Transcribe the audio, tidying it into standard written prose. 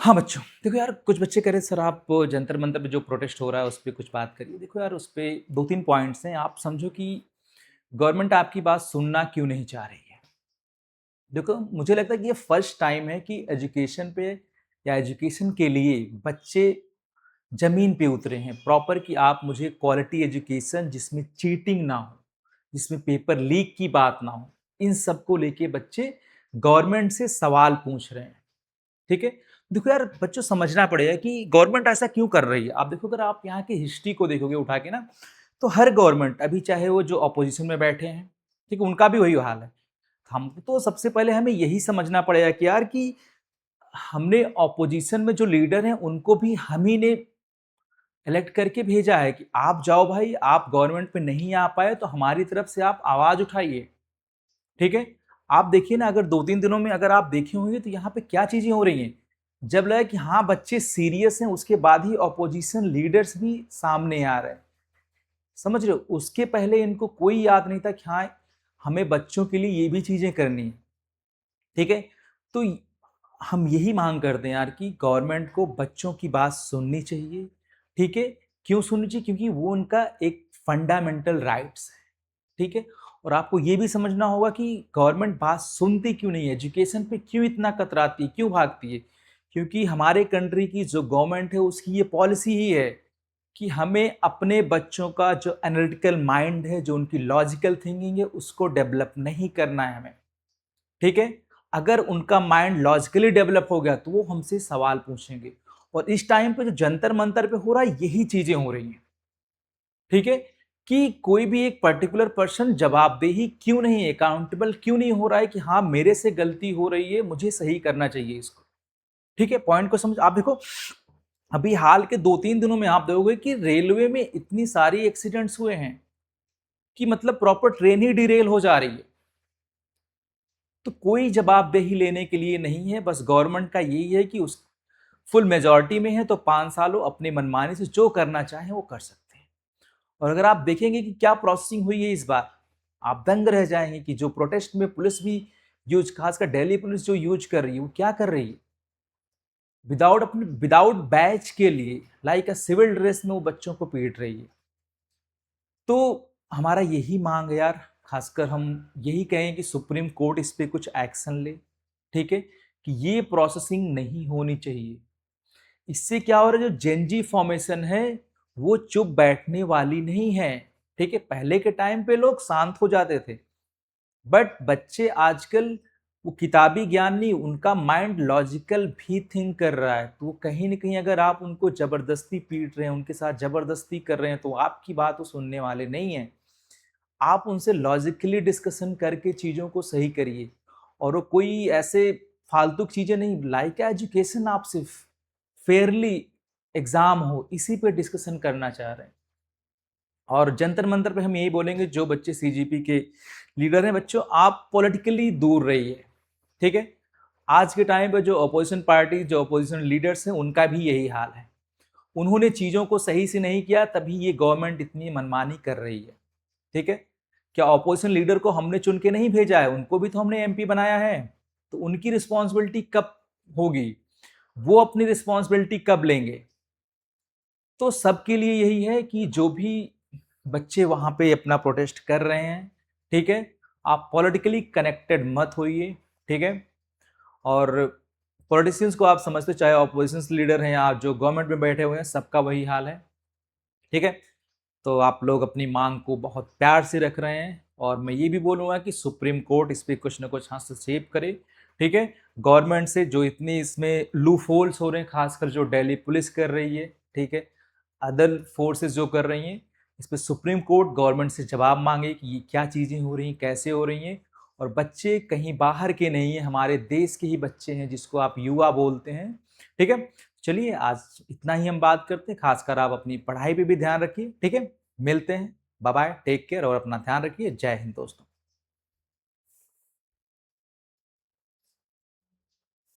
हाँ बच्चों, देखो यार कुछ बच्चे कह रहे सर आप जंतर मंतर पे जो प्रोटेस्ट हो रहा है उस पे कुछ बात करिए। देखो यार उस पे 2-3 पॉइंट्स हैं। आप समझो कि गवर्नमेंट आपकी बात सुनना क्यों नहीं चाह रही है। देखो मुझे लगता है कि ये फर्स्ट टाइम है कि एजुकेशन पे या एजुकेशन के लिए बच्चे ज़मीन पे उतरे हैं प्रॉपर कि आप मुझे क्वालिटी एजुकेशन जिसमें चीटिंग ना हो, जिसमें पेपर लीक की बात ना हो, इन सब को लेके बच्चे गवर्नमेंट से सवाल पूछ रहे हैं। ठीक है? देखो यार बच्चों समझना पड़ेगा कि गवर्नमेंट ऐसा क्यों कर रही है। आप देखो अगर आप यहाँ की हिस्ट्री को देखोगे उठा के ना, तो हर गवर्नमेंट अभी चाहे वो जो अपोजिशन में बैठे हैं, ठीक है? उनका भी वही हाल है। हमको तो सबसे पहले हमें यही समझना पड़ेगा कि यार कि हमने अपोजिशन में जो लीडर हैं उनको भी हम ही ने इलेक्ट करके भेजा है कि आप जाओ भाई, आप गवर्नमेंट में नहीं आ पाए तो हमारी तरफ से आप आवाज़ उठाइए। ठीक है? आप देखिए ना अगर 2-3 दिनों में अगर आप देखे होंगे तो यहाँ पे क्या चीज़ें हो रही हैं। जब लगा कि हाँ, बच्चे सीरियस हैं उसके बाद ही अपोजिशन लीडर्स भी सामने आ रहे हैं। समझ रहे हो? उसके पहले इनको कोई याद नहीं था कि हाँ, हमें बच्चों के लिए ये भी चीज़ें करनी है। ठीक है? तो हम यही माँग करते हैं यार कि गवर्नमेंट को बच्चों की बात सुननी चाहिए। ठीक है? क्यों सुननी चाहिए? क्योंकि वो उनका एक फंडामेंटल राइट्स है। ठीक है? और आपको ये भी समझना होगा कि गवर्नमेंट बात सुनती क्यों नहीं है, एजुकेशन पे क्यों इतना कतराती है, क्यों भागती है? क्योंकि हमारे कंट्री की जो गवर्नमेंट है उसकी ये पॉलिसी ही है कि हमें अपने बच्चों का जो एनालिटिकल माइंड है, जो उनकी लॉजिकल थिंकिंग है, उसको डेवलप नहीं करना है हमें। ठीक है? अगर उनका माइंड लॉजिकली डेवलप हो गया तो वो हमसे सवाल पूछेंगे। और इस टाइम पे जो जंतर मंतर पे हो रहा है यही चीजें हो रही हैं। ठीक है? कि कोई भी एक पर्टिकुलर पर्सन जवाबदेही क्यों नहीं है, अकाउंटेबल क्यों नहीं हो रहा है कि हाँ मेरे से गलती हो रही है, मुझे सही करना चाहिए इसको। ठीक है? पॉइंट को समझ। आप देखो अभी हाल के 2-3 दिनों में आप देखोगे कि रेलवे में इतनी सारी एक्सीडेंट्स हुए हैं कि मतलब प्रॉपर ट्रेन ही डिरेल हो जा रही है। तो कोई जवाबदेही लेने के लिए नहीं है, बस गवर्नमेंट का यही है कि उस फुल मेजॉरिटी में है तो 5 सालों अपनी मनमानी से जो करना चाहें वो कर सकते हैं। और अगर आप देखेंगे कि क्या प्रोसेसिंग हुई है इस बार, आप दंग रह जाएंगे कि जो प्रोटेस्ट में पुलिस भी यूज, खासकर दिल्ली पुलिस जो यूज कर रही है वो क्या कर रही है, विदाउट बैच के लिए लाइक अ सिविल ड्रेस में वो बच्चों को पीट रही है। तो हमारा यही मांग है यार, खासकर हम यही कहें कि सुप्रीम कोर्ट इस पे कुछ एक्शन ले। ठीक है? कि ये प्रोसेसिंग नहीं होनी चाहिए। इससे क्या हो रहा है, जो जेनजी फॉर्मेशन है वो चुप बैठने वाली नहीं है। ठीक है? पहले के टाइम पे लोग शांत हो जाते थे, बट बच्चे आजकल वो किताबी ज्ञान नहीं, उनका माइंड लॉजिकल भी थिंक कर रहा है। तो कहीं ना कहीं अगर आप उनको जबरदस्ती पीट रहे हैं, उनके साथ जबरदस्ती कर रहे हैं, तो आपकी बात वो सुनने वाले नहीं है। आप उनसे लॉजिकली डिस्कशन करके चीज़ों को सही करिए। और वो कोई ऐसे फालतू चीज़ें नहीं, लाइक एजुकेशन आप सिर्फ फेयरली एग्जाम हो इसी पे डिस्कशन करना चाह रहे हैं। और जंतर मंतर पे हम यही बोलेंगे, जो बच्चे सीजीपी के लीडर हैं बच्चों, आप पॉलिटिकली दूर रहिए। ठीक है? आज के टाइम पे जो अपोजिशन पार्टी, जो अपोजिशन लीडर्स हैं उनका भी यही हाल है। उन्होंने चीज़ों को सही से नहीं किया तभी ये गवर्नमेंट इतनी मनमानी कर रही है। ठीक है? क्या ऑपोजिशन लीडर को हमने चुन के नहीं भेजा है? उनको भी तो हमने एमपी बनाया है। तो उनकी रिस्पॉन्सिबिलिटी कब होगी? वो अपनी रिस्पॉन्सिबिलिटी कब लेंगे? तो सबके लिए यही है कि जो भी बच्चे वहां पे अपना प्रोटेस्ट कर रहे हैं, ठीक है, आप पॉलिटिकली कनेक्टेड मत होइए। ठीक है? और पॉलिटिशियंस को आप समझते, चाहे ऑपोजिशन लीडर हैं या जो गवर्नमेंट में बैठे हुए हैं, सबका वही हाल है। ठीक है? तो आप लोग अपनी मांग को बहुत प्यार से रख रहे हैं और मैं ये भी बोलूँगा कि सुप्रीम कोर्ट इस पे कुछ ना कुछ हस्तक्षेप करे। ठीक है? गवर्नमेंट से जो इतनी इसमें लूप होल्स हो रहे हैं, खासकर जो दिल्ली पुलिस कर रही है, ठीक है, अदर फोर्सेस जो कर रही हैं, इस पे सुप्रीम कोर्ट गवर्नमेंट से जवाब मांगे कि ये क्या चीज़ें हो रही हैं, कैसे हो रही हैं। और बच्चे कहीं बाहर के नहीं हैं, हमारे देश के ही बच्चे हैं जिसको आप युवा बोलते हैं। ठीक है? चलिए आज इतना ही हम बात करते हैं, खासकर आप अपनी पढ़ाई पे भी ध्यान रखिए। ठीक है? मिलते हैं। बाय बाय, टेक केयर और अपना ध्यान रखिए। जय हिंद दोस्तों।